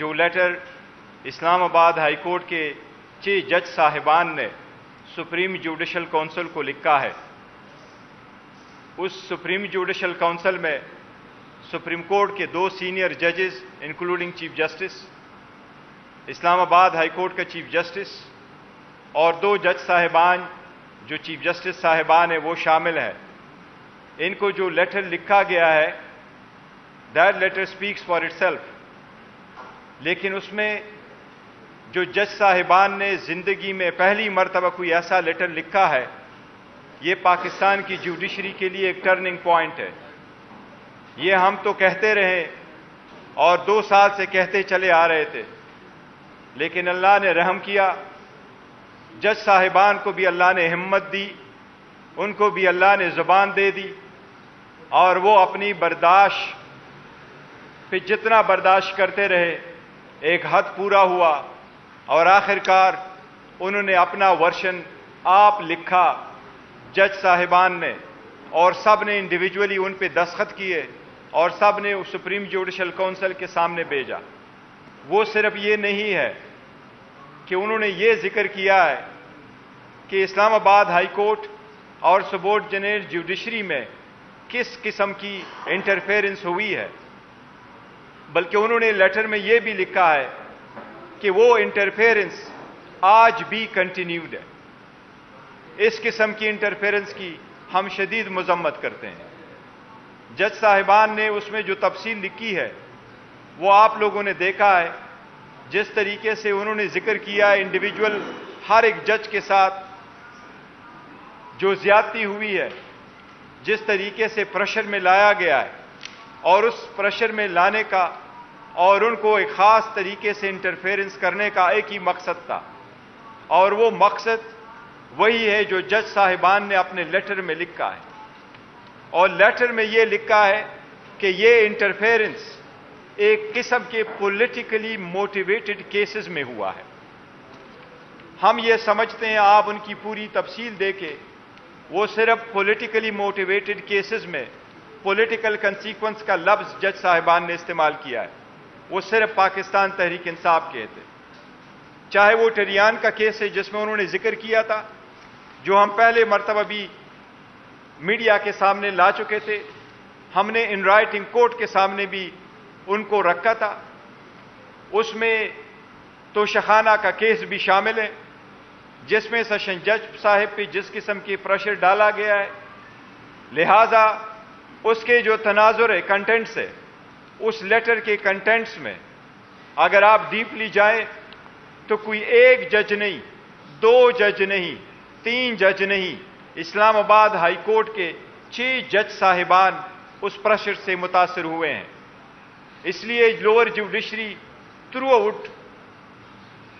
جو لیٹر اسلام آباد high court کے 6 جج صاحبان نے سپریم جوڈیشل کونسل کو لکھا ہے، اس سپریم جوڈیشل کونسل میں سپریم کورٹ کے 2 سینئر ججز انکلوڈنگ چیف جسٹس، اسلام آباد ہائی کورٹ کا چیف جسٹس اور 2 جج صاحبان جو چیف جسٹس صاحبان ہیں وہ شامل ہیں۔ ان کو جو لیٹر لکھا گیا ہے that letter speaks for itself, لیکن اس میں جو جج صاحبان نے زندگی میں پہلی مرتبہ کوئی ایسا لیٹر لکھا ہے، یہ پاکستان کی جوڈیشری کے لیے ایک ٹرننگ پوائنٹ ہے۔ یہ ہم تو کہتے رہے اور 2 سال سے کہتے چلے آ رہے تھے، لیکن اللہ نے رحم کیا، جج صاحبان کو بھی اللہ نے ہمت دی، ان کو بھی اللہ نے زبان دے دی، اور وہ اپنی برداشت پہ جتنا برداشت کرتے رہے ایک حد پورا ہوا، اور آخر کار انہوں نے اپنا ورشن آپ لکھا جج صاحبان نے، اور سب نے انڈیویجولی ان پہ دستخط کیے اور سب نے سپریم جوڈیشل کونسل کے سامنے بھیجا۔ وہ صرف یہ نہیں ہے کہ انہوں نے یہ ذکر کیا ہے کہ اسلام آباد ہائی کورٹ اور سبورڈینیٹ جوڈیشری میں کس قسم کی انٹرفیرنس ہوئی ہے، بلکہ انہوں نے لیٹر میں یہ بھی لکھا ہے کہ وہ انٹرفیرنس آج بھی کنٹینیوڈ ہے۔ اس قسم کی انٹرفیرنس کی ہم شدید مذمت کرتے ہیں۔ جج صاحبان نے اس میں جو تفصیل لکھی ہے وہ آپ لوگوں نے دیکھا ہے، جس طریقے سے انہوں نے ذکر کیا ہے انڈیویجول ہر ایک جج کے ساتھ جو زیادتی ہوئی ہے، جس طریقے سے پریشر میں لایا گیا ہے، اور اس پریشر میں لانے کا اور ان کو ایک خاص طریقے سے انٹرفیرنس کرنے کا ایک ہی مقصد تھا، اور وہ مقصد وہی ہے جو جج صاحبان نے اپنے لیٹر میں لکھا ہے۔ اور لیٹر میں یہ لکھا ہے کہ یہ انٹرفیرنس ایک قسم کے پولیٹیکلی موٹیویٹڈ کیسز میں ہوا ہے۔ ہم یہ سمجھتے ہیں، آپ ان کی پوری تفصیل دیکھیں، وہ صرف پولیٹیکلی موٹیویٹڈ کیسز میں پولیٹیکل کنسیکوینس کا لفظ جج صاحبان نے استعمال کیا ہے، وہ صرف پاکستان تحریک انصاف کے تھے۔ چاہے وہ ٹریان کا کیس ہے جس میں انہوں نے ذکر کیا تھا، جو ہم پہلے مرتبہ بھی میڈیا کے سامنے لا چکے تھے، ہم نے ان رائٹنگ کورٹ کے سامنے بھی ان کو رکھا تھا، اس میں توشخانہ کا کیس بھی شامل ہے، جس میں سیشن جج صاحب پہ جس قسم کی پریشر ڈالا گیا ہے، لہذا اس کے جو تناظر ہے، کنٹینٹس ہے، اس لیٹر کے کنٹینٹس میں اگر آپ ڈیپلی جائیں تو کوئی 1 جج نہیں، 2 جج نہیں، 3 جج نہیں، اسلام آباد ہائی کورٹ کے 6 جج صاحبان اس پریشر سے متاثر ہوئے ہیں۔ اس لیے لوور جوڈیشری تھرو آؤٹ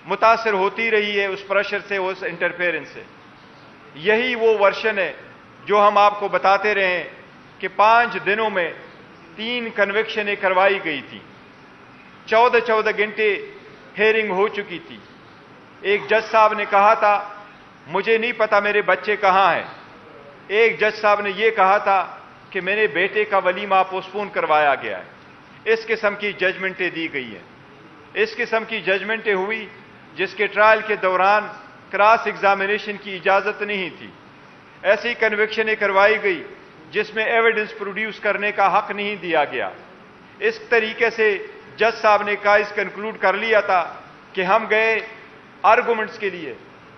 متاثر ہوتی رہی ہے اس پریشر سے، اس انٹرفیرنس سے۔ یہی وہ ورشن ہے جو ہم آپ کو بتاتے رہے ہیں کہ 5 دنوں میں 3 کنوکشنیں کروائی گئی تھی، 14 گھنٹے ہیئرنگ ہو چکی تھی۔ ایک جج صاحب نے کہا تھا مجھے نہیں پتا میرے بچے کہاں ہیں، ایک جج صاحب نے یہ کہا تھا کہ میرے بیٹے کا ولیمہ پوسٹپون کروایا گیا ہے۔ اس قسم کی ججمنٹیں دی گئی ہیں، اس قسم کی ججمنٹیں ہوئی جس کے ٹرائل کے دوران کراس ایگزامینیشن کی اجازت نہیں تھی، ایسی کنوکشنیں کروائی گئی جس میں ایویڈنس پروڈیوس کرنے کا حق نہیں دیا گیا۔ اس طریقے سے جج صاحب نے کیس کنکلوڈ کر لیا تھا کہ ہم گئے آرگومنٹس کے لیے،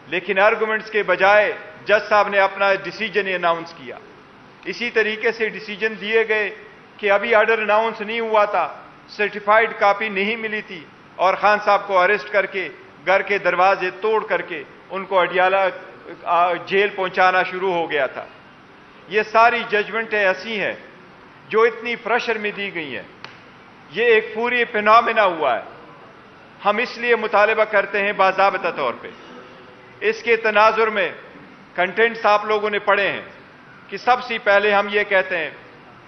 لیکن آرگومنٹس کے بجائے جج صاحب نے اپنا ڈیسیجن اناؤنس کیا۔ اسی طریقے سے ڈیسیجن دیے گئے کہ ابھی آرڈر اناؤنس نہیں ہوا تھا، سرٹیفائیڈ کاپی نہیں ملی تھی، اور خان صاحب کو اریسٹ کر کے گھر کے دروازے توڑ کر کے ان کو اڈیالہ جیل پہنچانا شروع ہو گیا تھا۔ یہ ساری ججمنٹیں ایسی ہیں جو اتنی پریشر میں دی گئی ہیں، یہ ایک پوری فینومینا ہوا ہے۔ ہم اس لیے مطالبہ کرتے ہیں باضابطہ طور پہ، اس کے تناظر میں کنٹینٹس آپ لوگوں نے پڑھے ہیں کہ سب سے پہلے ہم یہ کہتے ہیں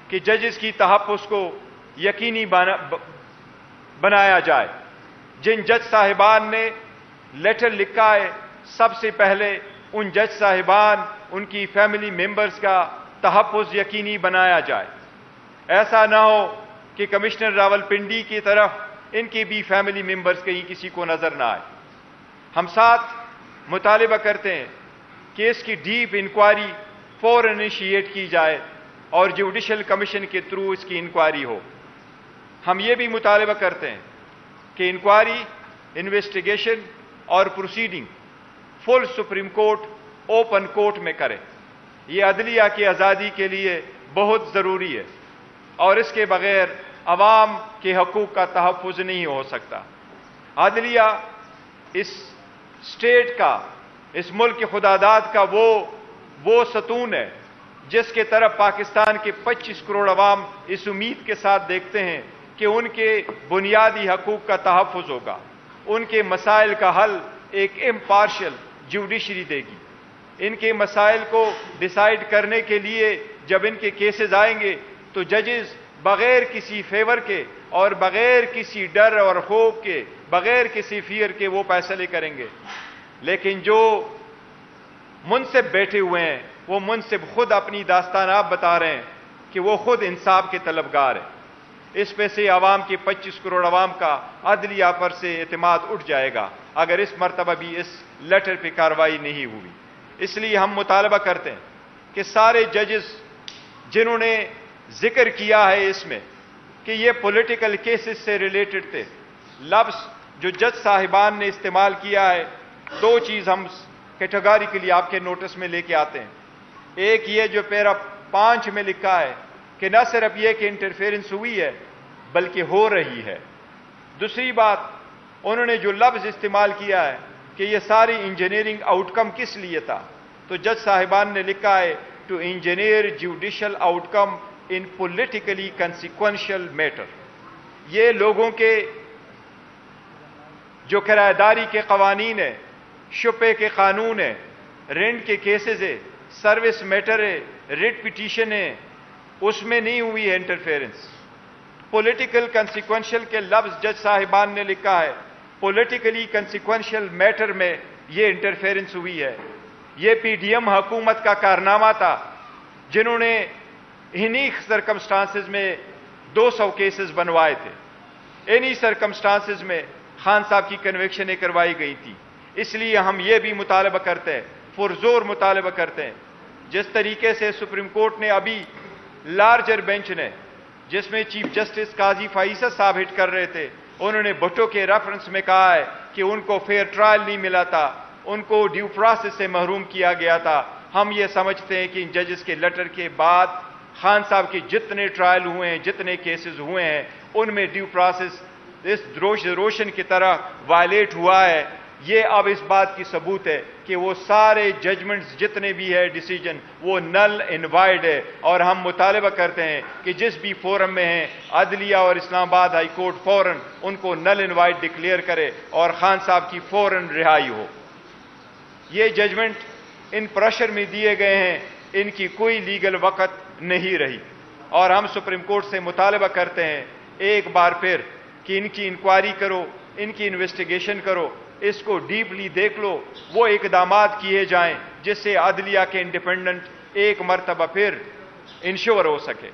کہ ججز کی تحفظ کو یقینی بنایا جائے۔ جن جج صاحبان نے لیٹر لکھا ہے، سب سے پہلے ان جج صاحبان، ان کی فیملی ممبرز کا تحفظ یقینی بنایا جائے۔ ایسا نہ ہو کہ کمشنر راولپنڈی کی طرف ان کی بھی فیملی ممبرز کہیں کسی کو نظر نہ آئے۔ ہم ساتھ مطالبہ کرتے ہیں کہ اس کی ڈیپ انکوائری فوراً انیشیٹ کی جائے اور جوڈیشل کمیشن کے تھرو اس کی انکوائری ہو۔ ہم یہ بھی مطالبہ کرتے ہیں کہ انکوائری، انویسٹیگیشن اور پروسیڈنگ فل سپریم کورٹ اوپن کورٹ میں کرے۔ یہ عدلیہ کی آزادی کے لیے بہت ضروری ہے اور اس کے بغیر عوام کے حقوق کا تحفظ نہیں ہو سکتا۔ عدلیہ اس اسٹیٹ کا، اس ملک کے خداداد کا وہ ستون ہے جس کے طرف پاکستان کے 25 کروڑ عوام اس امید کے ساتھ دیکھتے ہیں کہ ان کے بنیادی حقوق کا تحفظ ہوگا، ان کے مسائل کا حل ایک امپارشل جوڈیشری دے گی۔ ان کے مسائل کو ڈیسائیڈ کرنے کے لیے جب ان کے کیسز آئیں گے تو ججز بغیر کسی فیور کے اور بغیر کسی ڈر اور خوف کے، بغیر کسی فیئر کے وہ فیصلے کریں گے۔ لیکن جو منصب بیٹھے ہوئے ہیں وہ منصب خود اپنی داستان آپ بتا رہے ہیں کہ وہ خود انصاف کے طلبگار ہیں۔ اس پہ سے عوام کے 25 کروڑ عوام کا عدلیہ پر سے اعتماد اٹھ جائے گا اگر اس مرتبہ بھی اس لیٹر پہ کارروائی نہیں ہوئی۔ اس لیے ہم مطالبہ کرتے ہیں کہ سارے ججز جنہوں نے ذکر کیا ہے اس میں کہ یہ پولیٹیکل کیسز سے ریلیٹڈ تھے، لفظ جو جج صاحبان نے استعمال کیا ہے، دو چیز ہم کیٹیگوریکلی آپ کے نوٹس میں لے کے آتے ہیں۔ ایک یہ جو پیرا 5 میں لکھا ہے کہ نہ صرف یہ کہ انٹرفیئرنس ہوئی ہے بلکہ ہو رہی ہے۔ دوسری بات انہوں نے جو لفظ استعمال کیا ہے کہ یہ ساری انجینئرنگ آؤٹ کم کس لیے تھا، تو جج صاحبان نے لکھا ہے to engineer judicial outcome in politically consequential matter. یہ لوگوں کے جو کرایہ داری کے قوانین ہیں، شپے کے قانون ہیں، رینٹ کے کیسز ہے، سروس میٹر ہے، ریٹ پٹیشن ہے، اس میں نہیں ہوئی ہے انٹرفیئرنس۔ پولیٹیکل کنسیکوینشل کے لفظ جج صاحبان نے لکھا ہے، پولیٹیکلی کنسیکوینشل میٹر میں یہ انٹرفیئرنس ہوئی ہے۔ یہ پی ڈی ایم حکومت کا کارنامہ تھا جنہوں نے انہی سرکمسٹانسز میں 200 کیسز بنوائے تھے، انہی سرکمسٹانسز میں خان صاحب کی کنوکشنیں کروائی گئی تھی۔ اس لیے ہم یہ بھی مطالبہ کرتے ہیں، پرزور مطالبہ کرتے ہیں، جس طریقے سے سپریم کورٹ نے ابھی لارجر بینچ نے جس میں چیف جسٹس قاضی فائصہ صاحب ہٹ کر رہے تھے، انہوں نے بھٹو کے ریفرنس میں کہا ہے کہ ان کو فیئر ٹرائل نہیں ملا تھا، ان کو ڈیو پروسیس سے محروم کیا گیا تھا۔ ہم یہ سمجھتے ہیں کہ ان ججز کے لیٹر کے بعد خان صاحب کے جتنے ٹرائل ہوئے ہیں، جتنے کیسز ہوئے ہیں، ان میں ڈیو پروسیس اس روشن کی طرح وائلیٹ ہوا ہے۔ یہ اب اس بات کی ثبوت ہے کہ وہ سارے ججمنٹس جتنے بھی ہے ڈیسیجن وہ نل اینڈ وائڈ ہے، اور ہم مطالبہ کرتے ہیں کہ جس بھی فورم میں ہیں عدلیہ اور اسلام آباد ہائی کورٹ فوراً ان کو نل اینڈ وائڈ ڈکلیئر کرے اور خان صاحب کی فوراً رہائی ہو۔ یہ ججمنٹ ان پریشر میں دیے گئے ہیں، ان کی کوئی لیگل وقت نہیں رہی، اور ہم سپریم کورٹ سے مطالبہ کرتے ہیں ایک بار پھر کہ ان کی انکوائری کرو، ان کی انویسٹیگیشن کرو، اس کو ڈیپلی دیکھ لو، وہ اقدامات کیے جائیں جس سے عدلیہ کے انڈیپینڈنٹ ایک مرتبہ پھر انشور ہو سکے۔